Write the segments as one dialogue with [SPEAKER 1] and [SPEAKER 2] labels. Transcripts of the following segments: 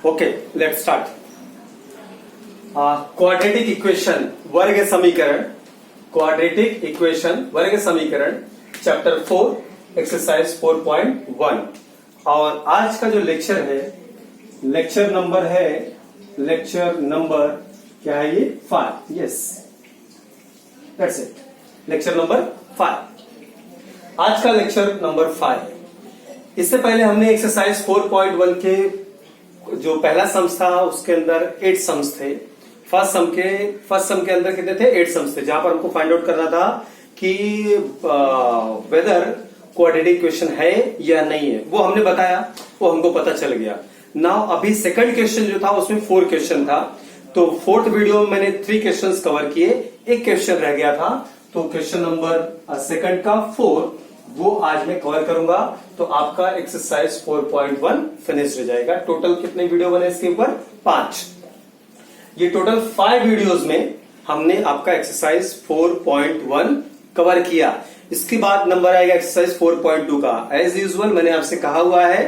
[SPEAKER 1] Okay, let's start. Quadratic equation वर्ग समीकरण, quadratic equation वर्ग समीकरण चैप्टर 4 एक्सरसाइज 4.1। और आज का जो लेक्चर है, लेक्चर नंबर क्या है ये? 5। Yes, that's it, lecture number 5। आज का लेक्चर नंबर 5 है। इससे पहले हमने एक्सरसाइज 4.1 के जो पहला सम्स था उसके अंदर 8 सम्स थे। फर्स्ट सम के अंदर कितने थे? 8 सम्स थे, जहां पर हमको फाइंड आउट करना था कि वेदर क्वाड्रेटिक इक्वेशन है या नहीं है। वो हमने बताया, वो हमको पता चल गया। नाउ अभी सेकंड क्वेश्चन जो था उसमें 4 क्वेश्चन था, तो फोर्थ वीडियो में मैंने 3 क्वेश्चंस कवर किए, एक क्वेश्चन रह गया था। तो क्वेश्चन नंबर सेकंड का 4 वो आज मैं कवर करूंगा। तो आपका एक्सरसाइज 4.1 फिनिश हो जाएगा। टोटल कितने वीडियो बने इसके ऊपर? 5। ये टोटल 5 वीडियोस में हमने आपका एक्सरसाइज 4.1 कवर किया। इसके बाद नंबर आएगा एक्सरसाइज 4.2 का। एज यूजुअल मैंने आपसे कहा हुआ है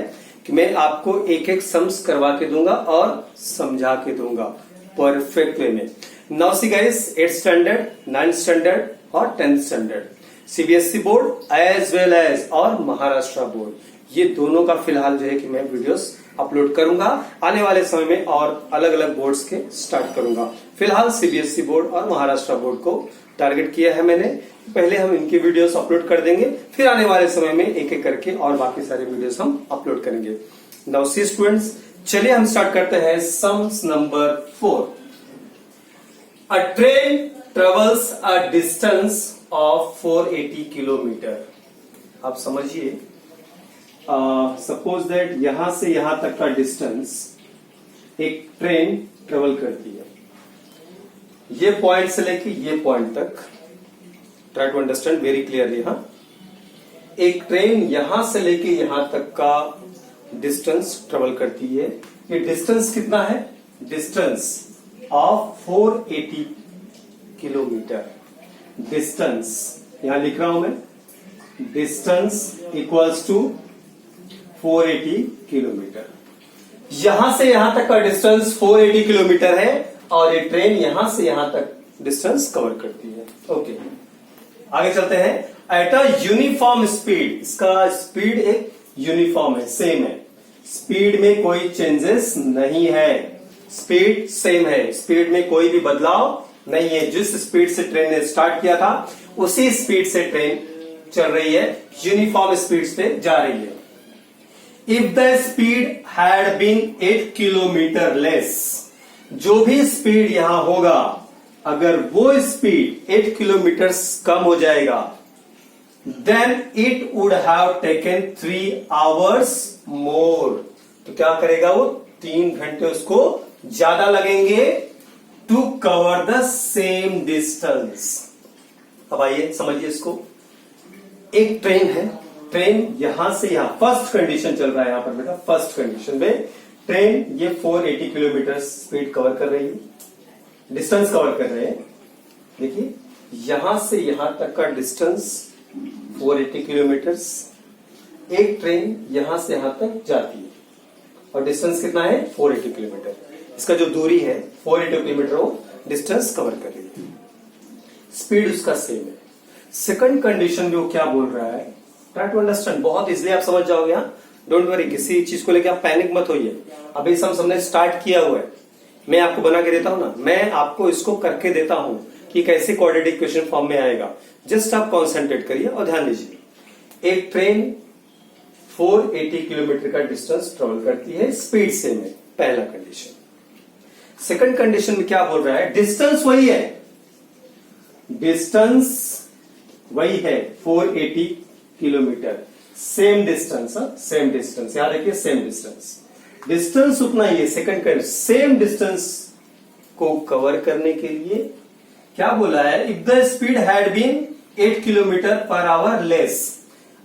[SPEAKER 1] कि मैं आपको एक एक सम्स करवा के दूंगा और समझा के दूंगा परफेक्ट वे में। Now see guys, 8th standard, 9th standard और 10th standard, CBSE board as well as और महाराष्ट्र बोर्ड, ये दोनों का फिलहाल जो है कि मैं वीडियोस अपलोड करूंगा। आने वाले समय में और अलग अलग बोर्ड्स के स्टार्ट करूंगा। फिलहाल सीबीएसई बोर्ड और महाराष्ट्र बोर्ड को टारगेट किया है मैंने। पहले हम इनकी वीडियोस अपलोड कर देंगे, फिर आने वाले समय में एक एक करके और बाकी सारे वीडियोस हम अपलोड करेंगे। नाउ सी स्टूडेंट्स, चलिए हम स्टार्ट करते हैं sums number 4। A train travels a distance of 480 kilometre. आप समझिए, सपोज दैट यहां से यहां तक का डिस्टेंस एक ट्रेन ट्रेवल करती है, ये पॉइंट से लेके ये पॉइंट तक। Try to understand very clearly. हाँ, एक ट्रेन यहां से लेके यहां तक का डिस्टेंस ट्रेवल करती है। ये डिस्टेंस कितना है? Distance of 480 kilometre. डिस्टेंस यहां लिख रहा हूं मैं, डिस्टेंस इक्वल्स टू 480 किलोमीटर। यहां से यहां तक का डिस्टेंस 480 किलोमीटर है और ये ट्रेन यहां से यहां तक डिस्टेंस कवर करती है। ओके, आगे चलते हैं। एट अ यूनिफॉर्म स्पीड, इसका स्पीड एक यूनिफॉर्म है, सेम है, स्पीड में कोई चेंजेस नहीं है, स्पीड सेम है, स्पीड में कोई भी बदलाव नहीं है। जिस स्पीड से ट्रेन ने स्टार्ट किया था उसी स्पीड से ट्रेन चल रही है, यूनिफॉर्म स्पीड से जा रही है। If the speed had been 8 kilometre less, जो भी स्पीड यहां होगा, अगर वो स्पीड 8 किलोमीटर कम हो जाएगा, then it would have taken 3 hours more. तो क्या करेगा वो? 3 घंटे उसको ज्यादा लगेंगे to cover the same distance. अब आइए समझिए इसको। एक ट्रेन है, ट्रेन यहां से यहां, फर्स्ट कंडीशन चल रहा है यहां पर बेटा, फर्स्ट कंडीशन में ट्रेन ये 480 किलोमीटर स्पीड कवर कर रही है, डिस्टेंस कवर कर रहे हैं। देखिए यहां से यहां तक का डिस्टेंस 480 किलोमीटर। एक ट्रेन यहां से यहां तक जाती है और डिस्टेंस कितना है? 480 किलोमीटर। इसका जो दूरी है 480 किलोमीटर, वो डिस्टेंस कवर कर रही है, स्पीड उसका सेम है। सेकंड कंडीशन में वो क्या बोल रहा है? ट्राई टू अंडरस्टैंड, बहुत इजीली आप समझ जाओगे। डोंट वरी, किसी चीज को लेकर आप पैनिक मत होइए। अभी हमने स्टार्ट किया हुआ है, मैं आपको बना के देता हूं ना, मैं आपको इसको करके देता हूं कि कैसे क्वाड्रेटिक इक्वेशन फॉर्म में आएगा। जस्ट आप कॉन्सेंट्रेट करिए और ध्यान दीजिए। एक ट्रेन 480 किलोमीटर का डिस्टेंस ट्रेवल करती है, स्पीड सेम है, पहला कंडीशन। सेकंड कंडीशन में क्या बोल रहा है? डिस्टेंस वही है, डिस्टेंस वही है 480 kilometre, same distance, same distance, याद रखिए सेम डिस्टेंस, डिस्टेंस उतना ही है। सेकंड का सेम डिस्टेंस को कवर करने के लिए क्या बोला है? If the speed had been 8 kilometre per hour less,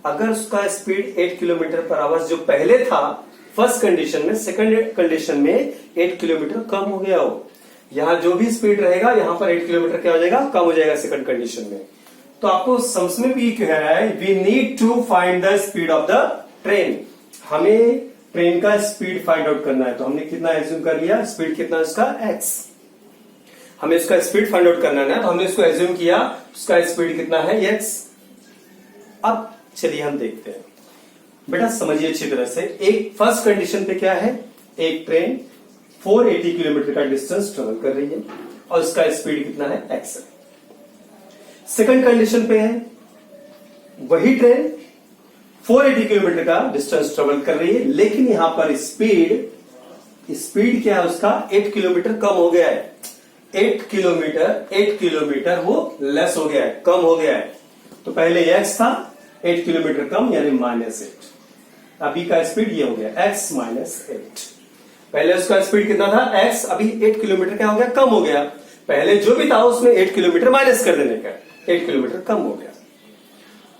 [SPEAKER 1] अगर उसका स्पीड 8 किलोमीटर पर आवर जो पहले था फर्स्ट कंडीशन में, सेकंड कंडीशन में 8 किलोमीटर कम हो गया हो, यहां जो भी स्पीड रहेगा यहां पर 8 किलोमीटर क्या हो जाएगा? कम हो जाएगा सेकंड कंडीशन में। तो आपको समझ में भी क्या है? We need to find the speed of the train. हमें ट्रेन का स्पीड फाइंड आउट करना है, तो हमने कितना एज्यूम कर लिया, स्पीड कितना इसका x, हमें इसका स्पीड फाइंड आउट करना है ना, तो हमने इसको एज्यूम किया उसका स्पीड कितना है x। अब चलिए हम देखते हैं, बेटा समझिए अच्छी तरह से। एक फर्स्ट कंडीशन पे क्या है, एक ट्रेन 480 किलोमीटर का डिस्टेंस ट्रेवल कर रही है और उसका स्पीड कितना है x है। सेकंड कंडीशन पे है वही ट्रेन 480 किलोमीटर का डिस्टेंस ट्रेवल कर रही है, लेकिन यहां पर स्पीड क्या है उसका 8 किलोमीटर कम हो गया है। 8 किलोमीटर वो लेस हो गया है, कम हो गया है। तो पहले x था 8 किलोमीटर कम यानी -8, अभी का स्पीड ये हो गया x -8। पहले उसका स्पीड कितना था x, अभी 8 किलोमीटर क्या हो गया, कम हो गया। पहले जो भी था उसमें 8 किलोमीटर माइनस कर देने का, 8 किलोमीटर कम हो गया।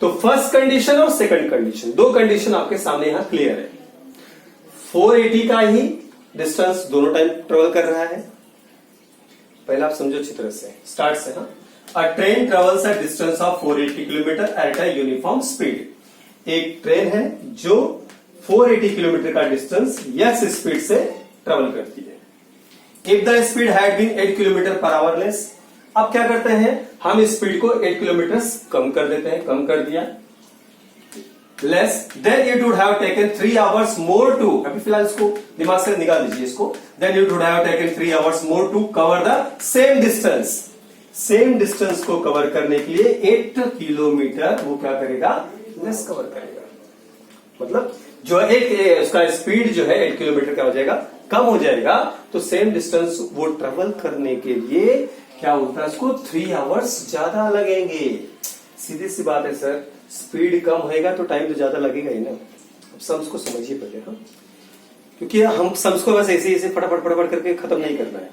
[SPEAKER 1] तो फर्स्ट कंडीशन और सेकंड कंडीशन, दो कंडीशन आपके सामने यहां क्लियर है। 480 का ही डिस्टेंस दोनों टाइम ट्रेवल कर रहा है। पहले आप समझो अच्छी तरह से, स्टार्ट से। हाँ, a train travels a distance of 480 kilometre at a uniform speed. एक ट्रेन है जो 480 किलोमीटर का डिस्टेंस यस स्पीड से ट्रेवल करती है। If the speed had been 8 kilometre per hour less, अब क्या करते हैं हम स्पीड को 8 किलोमीटर कम कर देते हैं, कम कर दिया less, then it would have taken 3 hours more to, अभी फिलहाल इसको दिमाग से निकाल दीजिए इसको, then it would have taken 3 hours more to cover the same distance. Same distance को कवर करने के लिए 8 किलोमीटर वो क्या करेगा, लेस कवर करेगा। मतलब जो एक उसका स्पीड जो है 8 किलोमीटर का हो जाएगा, कम हो जाएगा, तो सेम डिस्टेंस वो ट्रेवल करने के लिए क्या होता है, उसको 3 आवर्स ज्यादा लगेंगे। सीधी सी बात है सर, स्पीड कम होएगा तो टाइम तो ज्यादा लगेगा ही ना। अब सम्स को समझिए पहले। हाँ, क्योंकि हम सम्स को बस ऐसे ऐसे फटाफट करके खत्म नहीं करना है,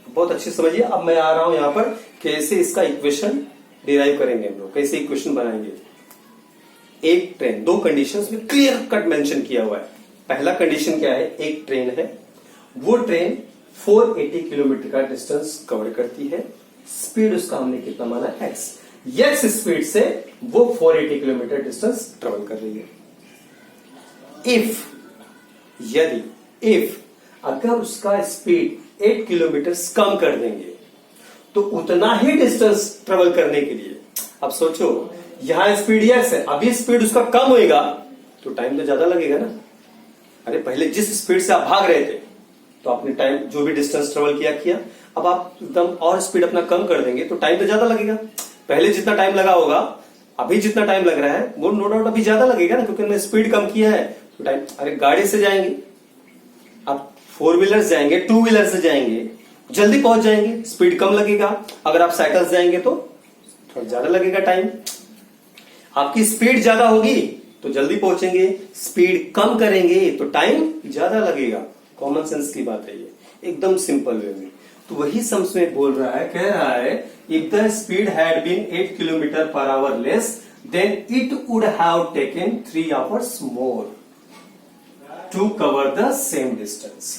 [SPEAKER 1] बहुत अच्छे समझिए। अब मैं आ रहा हूं यहां पर कैसे इसका इक्वेशन डिराइव करेंगे हम लोग, कैसे इक्वेशन बनाएंगे। एक ट्रेन, दो कंडीशंस में क्लियर कट मेंशन किया हुआ है। पहला कंडीशन क्या है, एक ट्रेन है, वो ट्रेन 480 किलोमीटर का डिस्टेंस कवर करती है, स्पीड उसका हमने कितना माना x, x स्पीड से वो 480 किलोमीटर डिस्टेंस ट्रेवल कर रही है। इफ अगर उसका स्पीड 8 किलोमीटर कम कर देंगे तो उतना ही डिस्टेंस ट्रेवल करने के लिए, अब सोचो यहां स्पीड x है, अभी स्पीड उसका कम होएगा तो टाइम तो ज्यादा लगेगा ना। अरे पहले जिस स्पीड से आप भाग रहे थे तो आपने टाइम जो भी डिस्टेंस ट्रेवल किया, अब आप एकदम और स्पीड अपना कम कर देंगे तो टाइम तो ज्यादा लगेगा। पहले जितना टाइम लगा होगा, अभी जितना टाइम लग रहा है वो नो डाउट अभी ज्यादा लगेगा ना, क्योंकि हमने स्पीड कम किया है तो टाइम। अरे गाड़ी से जाएंगे, आप 4 व्हीलर से जाएंगे, 2 व्हीलर से जाएंगे, जल्दी पहुंच जाएंगे, स्पीड कम लगेगा। अगर आप साइकिल से जाएंगे तो थोड़ा ज्यादा लगेगा टाइम। आपकी स्पीड ज्यादा होगी तो जल्दी पहुंचेंगे, स्पीड कम करेंगे तो टाइम ज्यादा लगेगा। कॉमन सेंस की बात है ये, एकदम सिंपल वे में। तो वही सम्स में बोल रहा है, कह रहा है if the speed had been 8 kilometre per hour less then it would have taken 3 hours more to cover the same distance.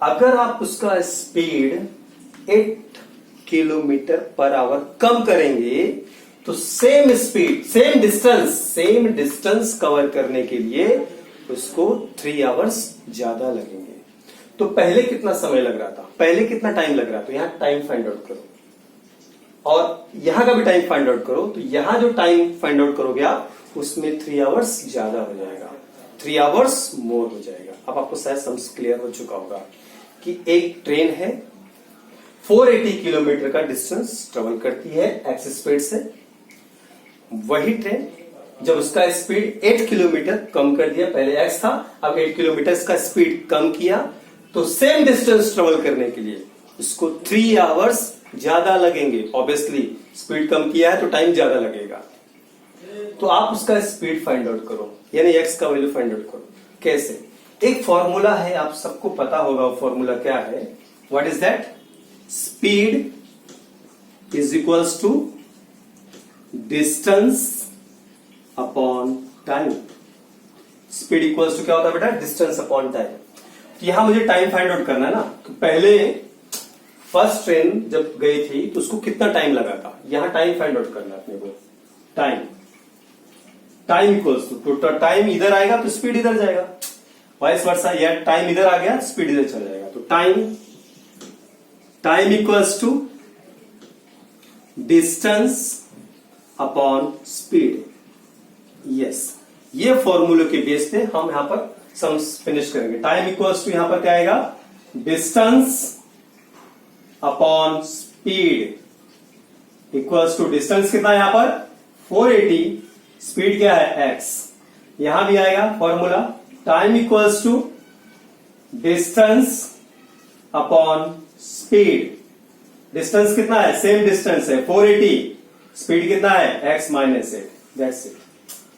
[SPEAKER 1] अगर आप उसका स्पीड 8 किलोमीटर पर आवर कम करेंगे तो same speed same distance cover करने के लिए उसको 3 आवर्स ज्यादा लगेंगे। तो पहले कितना समय लग रहा था, पहले कितना टाइम लग रहा था, तो यहां टाइम फाइंड आउट करो और यहां का भी टाइम फाइंड आउट करो। तो यहां जो टाइम फाइंड आउट करोगे आप, उसमें 3 आवर्स ज्यादा हो जाएगा, 3 आवर्स मोर हो जाएगा। अब आपको शायद समझ क्लियर हो चुका होगा कि एक ट्रेन है 480 किलोमीटर का डिस्टेंस ट्रेवल करती है एक्स स्पीड से। वही ट्रेन जब उसका स्पीड 8 किलोमीटर कम कर दिया, पहले x था, अब 8 किलोमीटर का स्पीड कम किया, तो सेम डिस्टेंस ट्रेवल करने के लिए उसको 3 आवर्स ज्यादा लगेंगे। ऑब्वियसली स्पीड कम किया है तो टाइम ज्यादा लगेगा। तो आप उसका स्पीड फाइंड आउट करो, यानी x का वैल्यू फाइंड आउट करो। कैसे, एक फॉर्मूला है, आप सबको पता होगा वो फॉर्मूला क्या है। What is that, speed is equals to distance upon time. Speed equals to क्या होता है बेटा, डिस्टेंस अपॉन टाइम। तो यहां मुझे टाइम फाइंड आउट करना है ना, तो पहले फर्स्ट ट्रेन जब गई थी तो उसको कितना टाइम लगा था, यहां टाइम फाइंड आउट करना है अपने को। टाइम इक्वल्स टू टाइम इधर आएगा तो स्पीड इधर जाएगा। वाइस वर्सा, या टाइम इधर आ गया स्पीड इधर चल जाएगा। तो time equals to distance upon speed. Yes, ये फॉर्मूले के बेस पे हम यहां पर सम्स फिनिश करेंगे। टाइम इक्वल्स टू यहां पर क्या आएगा, distance upon speed equals to distance कितना है यहां पर 480, स्पीड क्या है x। यहां भी आएगा formula time equals to distance upon speed. Distance कितना है, सेम डिस्टेंस है 480, स्पीड कितना है x माइनस 8। That's it.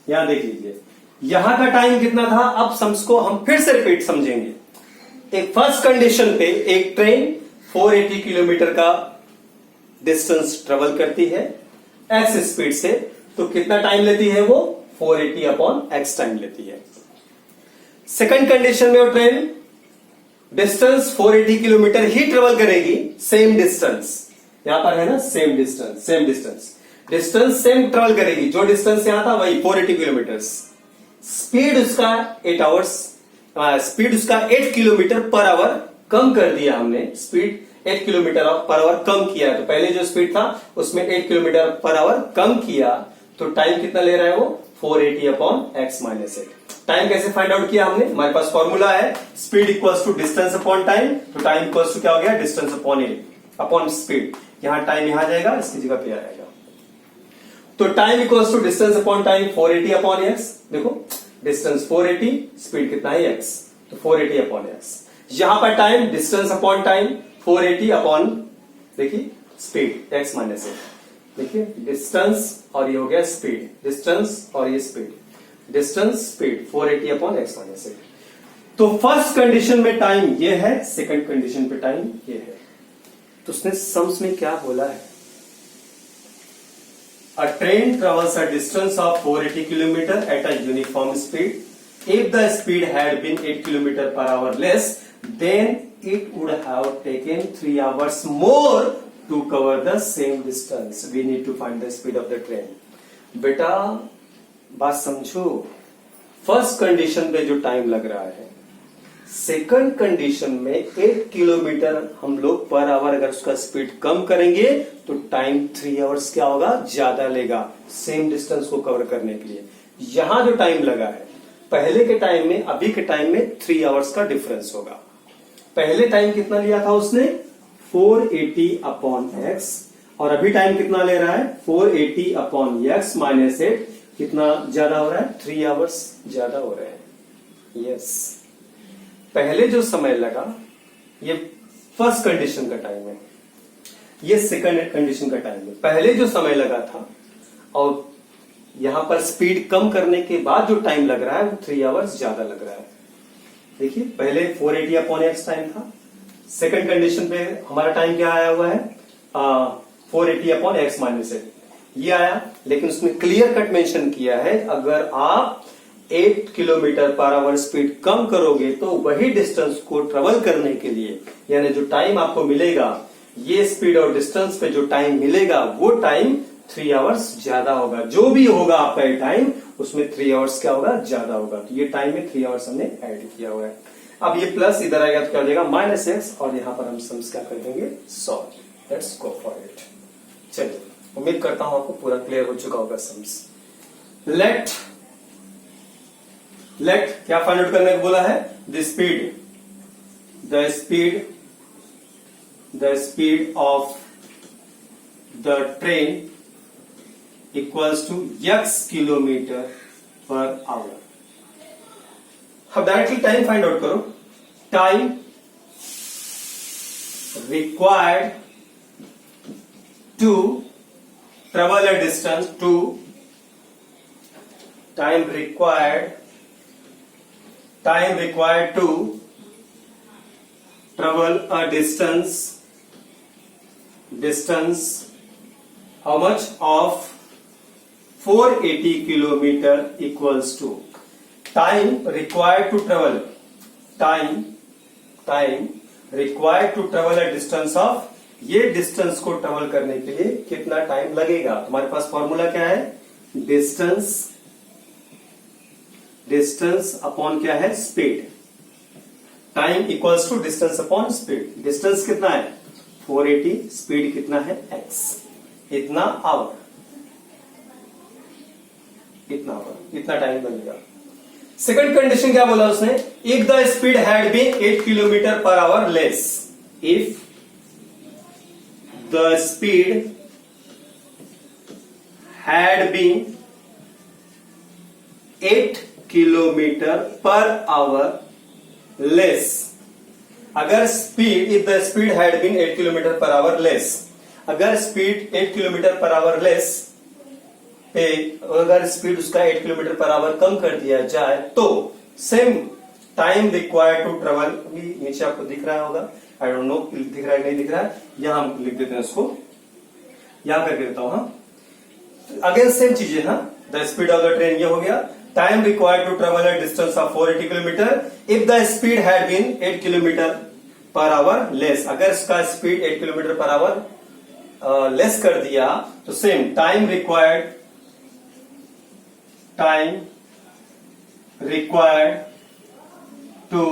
[SPEAKER 1] यहां देख लीजिए यहां का टाइम कितना था। अब सम्स को हम फिर से रिपीट समझेंगे। एक फर्स्ट कंडीशन पे एक ट्रेन 480 किलोमीटर का डिस्टेंस ट्रेवल करती है x स्पीड से, तो कितना टाइम लेती है वो 480 अपॉन x टाइम लेती है। सेकंड कंडीशन में वो ट्रेन डिस्टेंस 480 किलोमीटर ही ट्रेवल करेगी, सेम डिस्टेंस यहां पर है ना, सेम डिस्टेंस सेम ट्रेवल करेगी। जो डिस्टेंस यहां था वही 480 किलोमीटर। स्पीड उसका 8 आवर्स, स्पीड उसका 8 किलोमीटर पर आवर कम कर दिया हमने। स्पीड 8 किलोमीटर पर आवर कम किया, तो पहले जो स्पीड था उसमें 8 किलोमीटर पर आवर कम किया, तो टाइम कितना ले रहा है वो 480 अपॉन x माइनस 8। टाइम कैसे फाइंड आउट किया हमने, हमारे पास फॉर्मूला है speed equals to distance upon time. तो टाइम इक्वल्स टू क्या हो गया, डिस्टेंस अपॉन स्पीड। यहां टाइम यहां जाएगा, इसकी जगह पे आएगा। तो time equals to distance upon time 480 upon x। देखो डिस्टेंस 480, स्पीड कितना है x, तो 480 अपॉन x। यहां पर time distance upon time 480 upon देखिए स्पीड x माइनस 8। देखिए डिस्टेंस और ये हो गया स्पीड, डिस्टेंस और ये speed, distance speed 480 upon x minus 8। तो फर्स्ट कंडीशन में टाइम ये है, सेकंड कंडीशन पे टाइम ये है। तो उसने सम्स में क्या बोला है, A train travels a distance of 480 km at a uniform speed. If the speed had been 8 km per hour less, then it would have taken 3 hours more to cover the same distance. We need to find the speed of the train. बेटा बात समझो, first condition पे जो time लग रहा है, second condition में 8 kilometre हम लोग पर आवर अगर उसका स्पीड कम करेंगे तो टाइम 3 आवर्स क्या होगा, ज्यादा लेगा सेम डिस्टेंस को कवर करने के लिए। यहां जो टाइम लगा है पहले के टाइम में अभी के टाइम में 3 आवर्स का डिफरेंस होगा। पहले टाइम कितना लिया था उसने 480 अपॉन x, और अभी टाइम कितना ले रहा है 480 अपॉन x माइनस 8। कितना ज्यादा हो रहा है, 3 आवर्स ज्यादा हो रहे हैं। यस, पहले जो समय लगा ये फर्स्ट कंडीशन का टाइम है, ये सेकंड कंडीशन का टाइम है। पहले जो समय लगा था और यहां पर स्पीड कम करने के बाद जो टाइम लग रहा है वो 3 आवर्स ज्यादा लग रहा है। देखिए पहले 480 अपॉन एक्स टाइम था, सेकंड कंडीशन पे हमारा टाइम क्या आया हुआ है 480 अपॉन एक्स माइनस 8 ये आया। लेकिन उसमें क्लियर कट मेंशन किया है अगर आप 8 किलोमीटर पर आवर स्पीड कम करोगे तो वही डिस्टेंस को ट्रेवल करने के लिए, यानी जो टाइम आपको मिलेगा ये स्पीड और डिस्टेंस पे जो टाइम मिलेगा वो टाइम 3 आवर्स ज्यादा होगा। जो भी होगा आपका ये टाइम उसमें 3 आवर्स क्या होगा, ज्यादा होगा। तो ये टाइम में 3 आवर्स हमने ऐड किया हुआ है। अब ये प्लस इधर आएगा तो क्या हो जाएगा माइनस एक्स, और यहां पर हम सम्स क्या कर देंगे solve. Let's go for it. चलिए, उम्मीद करता हूं आपको पूरा क्लियर हो चुका होगा सम्स। लेट क्या फाइंड आउट करने को बोला है, the speed of the train equals to x kilometre per hour. अब डायरेक्टली टाइम फाइंड आउट करो। Time required to travel a distance to time required to travel a distance how much of 480 kilometer equals to time required to travel a distance of, ये distance को travel करने के लिए कितना time लगेगा। तुम्हारे पास formula क्या है, डिस्टेंस अपॉन क्या है speed. Time equals to distance upon speed. Distance कितना है 480, स्पीड कितना है x, इतना आवर, इतना टाइम बनेगा। सेकंड कंडीशन क्या बोला उसने, if the speed had been 8 kilometre per hour less, if the speed had been 8 kilometre per hour less, अगर speed, if the speed had been 8 kilometre per hour less, अगर speed 8 kilometre per hour less पे अगर speed उसका 8 kilometre per hour कम कर दिया जाए तो same time required to travel, अभी नीचे आपको दिख रहा होगा, आई डोंट नो दिख रहा है नहीं दिख रहा है, यहां हम लिख देते हैं उसको, यहां करके देता हूं। हाँ अगेन सेम चीजें, हाँ the speed of the train ये हो गया, time required to travel a distance of 480 kilometre if the speed had been 8 kilometre per hour less, अगर इसका speed 8 kilometre per hour less कर दिया तो same time required to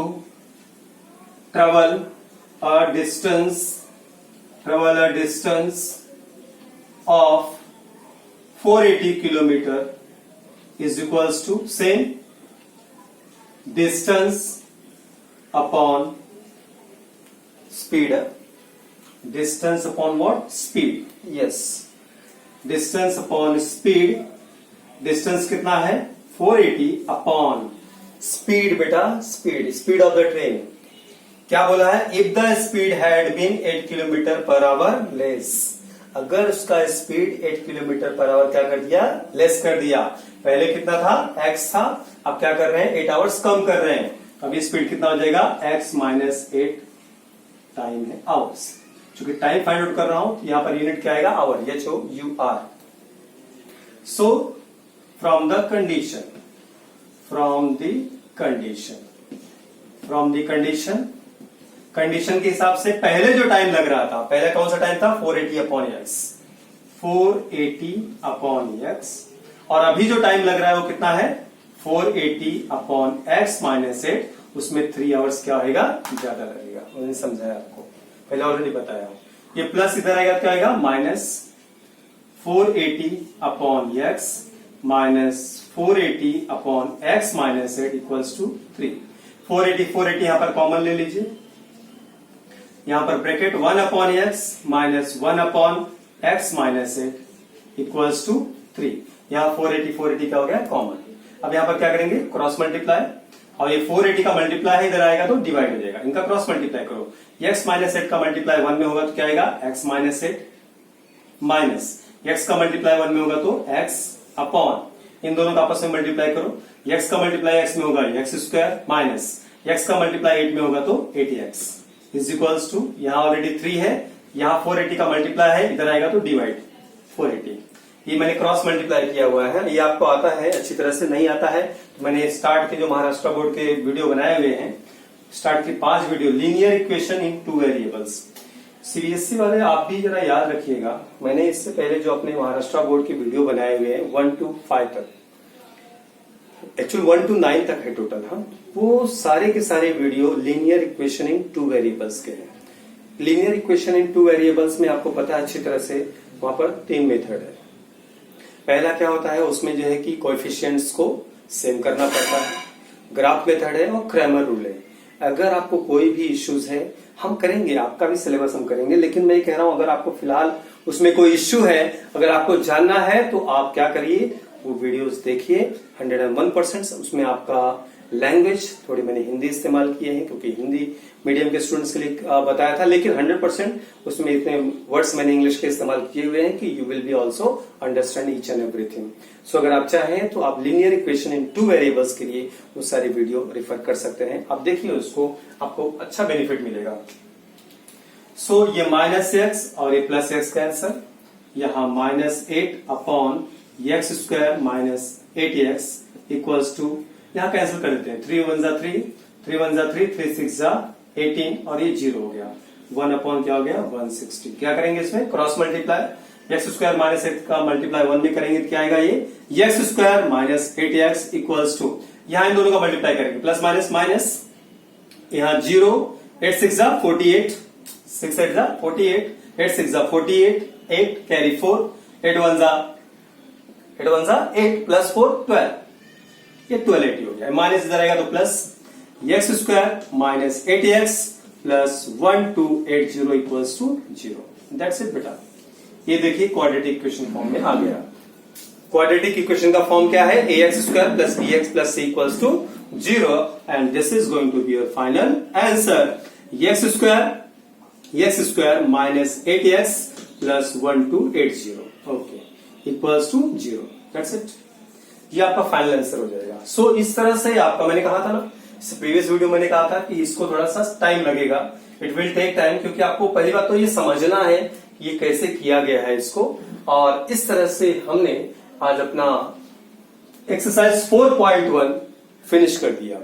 [SPEAKER 1] travel a distance of 480 kilometer is equals to same distance upon speed. Distance upon what? Speed. Yes. Distance upon speed. Distance कितना है 480 upon speed, बेटा speed of the train. क्या बोला है, if the speed had been 8 kilometre per hour less, अगर उसका speed 8 kilometre per our क्या कर दिया, लेस कर दिया। पहले कितना था x था, अब क्या कर रहे हैं 8 आवर्स कम कर रहे हैं, अभी स्पीड कितना हो जाएगा x माइनस 8 टाइम है आवर्स, चूंकि टाइम फाइंड आउट कर रहा हूं यहां पर यूनिट क्या आएगा hour, HOUR। So from the condition के हिसाब से पहले जो टाइम लग रहा था, पहले कौन सा टाइम था 480 अपॉन एक्स, 480 अपॉन एक्स, और अभी जो टाइम लग रहा है वो कितना है 480 अपॉन एक्स माइनस 8, उसमें 3 आवर्स क्या होगा ज्यादा लगेगा। मैंने समझाया आपको, पहले ऑलरेडी बताया। ये प्लस इधर आएगा क्या आएगा minus 480 upon x minus 480 upon x minus 8 equals to 3। 480 यहां पर कॉमन ले लीजिए, यहां पर bracket 1 upon x minus 1 upon x minus 8 equals to 3। यहां 480 क्या हो गया कॉमन। अब यहां पर क्या करेंगे क्रॉस मल्टीप्लाई, और ये 480 का मल्टीप्लाई है इधर आएगा तो डिवाइड हो जाएगा, इनका क्रॉस मल्टीप्लाई करो, एक्स माइनस 8 का मल्टीप्लाई 1 में होगा तो क्या आएगा एक्स माइनस 8 माइनस एक्स का मल्टीप्लाई 1 में होगा तो एक्स अपॉन, इन दोनों का आपस में मल्टीप्लाई करो, एक्स का मल्टीप्लाई एक्स में होगा एक्स स्क्वायर माइनस एक्स का मल्टीप्लाई 8 में होगा तो 80x इज इक्वल्स टू, यहां ऑलरेडी 3 है, यहां 480 का मल्टीप्लाई है, इधर आएगा तो डिवाइड 480। ये मैंने क्रॉस मल्टीप्लाई किया हुआ है, ये आपको आता है अच्छी तरह से, नहीं आता है तो मैंने स्टार्ट के जो महाराष्ट्र बोर्ड के वीडियो बनाए हुए हैं, स्टार्ट के 5 video linear equation in 2 variables, CBSE वाले आप भी जरा याद रखिएगा, मैंने इससे पहले जो अपने महाराष्ट्र बोर्ड के वीडियो बनाए हुए हैं 1 to 5 तक, एक्चुअली 1 to 9 तक है टोटल, हाँ वो सारे के सारे video linear equation in 2 variables के हैं। लीनियर इक्वेशन इन 2 वेरिएबल्स में आपको पता है अच्छी तरह से, वहां पर 3 मेथड है। पहला क्या होता है उसमें जो है कि कोएफिशिएंट्स को सेम करना पड़ता है, ग्राफ मेथड है और क्रैमर रूल है। अगर आपको कोई भी इश्यूज है हम करेंगे, आपका भी सिलेबस हम करेंगे, लेकिन मैं कह रहा हूं अगर आपको फिलहाल उसमें कोई इश्यू है, अगर आपको जानना है तो आप क्या करिए वो वीडियोस देखिए 101%। उसमें आपका लैंग्वेज थोड़ी मैंने हिंदी इस्तेमाल किए हैं क्योंकि हिंदी मीडियम के स्टूडेंट्स के लिए बताया था, लेकिन 100% उसमें इतने वर्ड्स मैंने इंग्लिश के इस्तेमाल किए हुए हैं कि you will be also understand each and everything. So अगर आप चाहें तो आप लीनियर इक्वेशन इन 2 वेरिएबल्स के लिए वो सारी वीडियो रेफर कर सकते हैं, आप देखिए उसको, आपको अच्छा बेनिफिट मिलेगा। सो ये माइनस एक्स और ये प्लस एक्स का आंसर, यहां minus 8 upon x square minus 8x equals to, यहां कैंसिल कर देते हैं, 3 1 जा 3, 3 1 जा 3, 3 6 जा 18 और ये 0 हो गया, 1 अपॉन क्या हो गया 160। क्या करेंगे इसमें cross multiply, x square minus 8 का मल्टीप्लाई 1 में करेंगे तो क्या आएगा ये x square minus 8x equals to, यहां इन दोनों का मल्टीप्लाई करेंगे, प्लस माइनस माइनस यहाँ 0, 8 6 जा 48, 6 8 जा 48, 8 6 जा 48, 8 कैरी 4, 8 1 जा 8 प्लस 4 12, ये 1280 हो गया। माइनस इधर आएगा तो plus x square minus 8x plus 1280 equals to 0। That's it बेटा। ये देखिए क्वाड्रेटिक इक्वेशन फॉर्म में आ गया। क्वाड्रेटिक इक्वेशन का फॉर्म क्या है? ax square plus bx plus c equals to 0 and this is going to be your final answer. X square minus 8x plus 1280 okay equals to 0। That's it. ये आपका final answer हो जाएगा। सो इस तरह से आपका, मैंने कहा था ना प्रीवियस वीडियो मैंने कहा था कि इसको थोड़ा सा टाइम लगेगा, इट विल टेक टाइम, क्योंकि आपको पहली बात तो ये समझना है ये कैसे किया गया है इसको। और इस तरह से हमने आज अपना एक्सरसाइज 4.1 फिनिश कर दिया।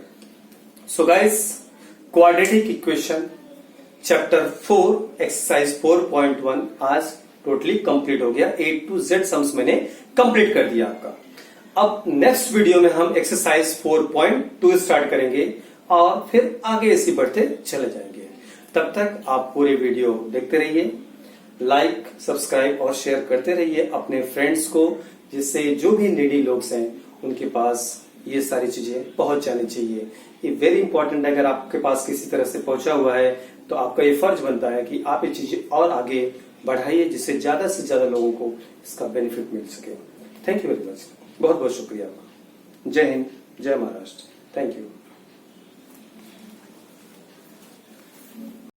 [SPEAKER 1] So guys, quadratic equation chapter 4 exercise 4.1 आज टोटली कंप्लीट हो गया। A to Z सम्स मैंने कंप्लीट कर दिया आपका। अब नेक्स्ट वीडियो में हम एक्सरसाइज 4.2 स्टार्ट करेंगे और फिर आगे ऐसे बढ़ते चले जाएंगे। तब तक आप पूरे वीडियो देखते रहिए, लाइक सब्सक्राइब और शेयर करते रहिए अपने फ्रेंड्स को, जिससे जो भी नीडी लोग हैं उनके पास ये सारी चीजें पहुंच जानी चाहिए। ये वेरी इंपॉर्टेंट है। अगर आपके पास किसी तरह से पहुंचा हुआ है तो आपका ये फर्ज बनता है कि आप ये चीजें और आगे बढ़ाइए, जिससे ज्यादा से ज्यादा लोगों को इसका बेनिफिट मिल सके। Thank you very much. बहुत बहुत शुक्रिया। जय हिंद, जय महाराष्ट्र। Thank you.